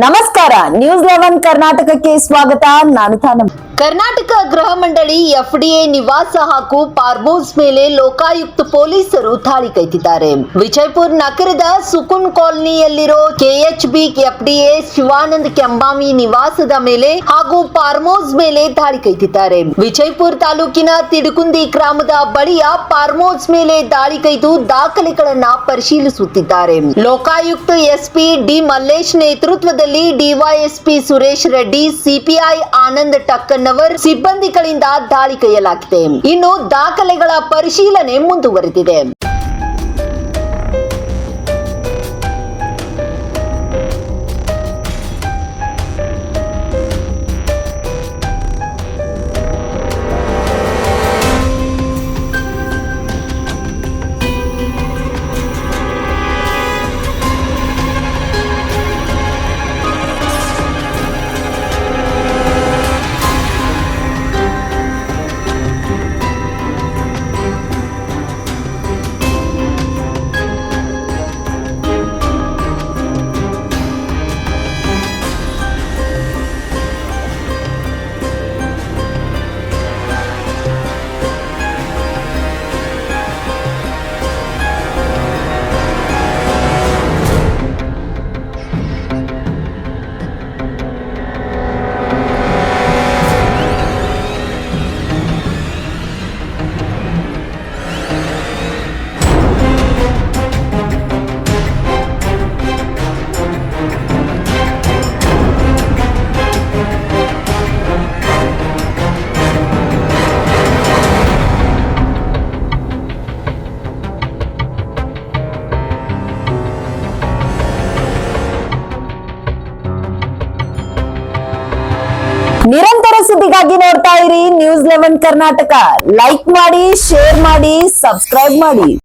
ನಮಸ್ಕಾರ, ನ್ಯೂಸ್ 11 ಕರ್ನಾಟಕಕ್ಕೆ ಸ್ವಾಗತ. ನಾನು ತಾನಮ್ಮ. ಕರ್ನಾಟಕ ಗೃಹ ಮಂಡಳಿ ಎಫ್ಡಿಎ ನಿವಾಸ ಹಾಗೂ ಫಾರ್ಮ್ ಹೌಸ್ ಮೇಲೆ ಲೋಕಾಯುಕ್ತ ಪೊಲೀಸರು ದಾಳಿ ಕೈದಿದ್ದಾರೆ. ವಿಜಯಪುರ ನಗರದ ಸುಕುನ್ ಕಾಲೋನಿಯಲ್ಲಿರೋ ಕೆಎಚ್ಬಿ ಎಫ್ಡಿಎ ಶಿವಾನಂದ್ ಕೆಂಬಾವಿ ನಿವಾಸದ ಮೇಲೆ ಹಾಗೂ ಫಾರ್ಮ್ ಹೌಸ್ ಮೇಲೆ ದಾಳಿ ಕೈದಿದ್ದಾರೆ. ವಿಜಯಪುರ ತಾಲೂಕಿನ ತಿಡುಕುಂದಿ ಗ್ರಾಮದ ಬಳಿಯ ಫಾರ್ಮ್ ಹೌಸ್ ಮೇಲೆ ದಾಳಿ ಕೈದು ದಾಖಲೆಗಳನ್ನ ಪರಿಶೀಲಿಸುತ್ತಿದ್ದಾರೆ. ಲೋಕಾಯುಕ್ತ ಎಸ್ಪಿ ಡಿ ಮಲ್ಲೇಶ್ ನೇತೃತ್ವದಲ್ಲಿ ಡಿವೈಎಸ್ಪಿ ಸುರೇಶ್ ರೆಡ್ಡಿ, ಸಿಪಿಐ ಆನಂದ್ ಟಕ್ಕನ್ ಸಿಬ್ಬಂದಿಗಳಿಂದ ದಾಳಿ ಕೈಯಲಾಗಿದೆ. ಇನ್ನು ದಾಖಲೆಗಳ ಪರಿಶೀಲನೆ ಮುಂದುವರೆದಿದೆ. ನಿರಂತರ ಸುದ್ದಿಗಾಗಿ ನೋಡ್ತಾ ಇರಿ ನ್ಯೂಸ್ 11 ಕರ್ನಾಟಕ. ಲೈಕ್ ಮಾಡಿ, ಶೇರ್ ಮಾಡಿ, ಸಬ್ಸ್ಕ್ರೈಬ್ ಮಾಡಿ.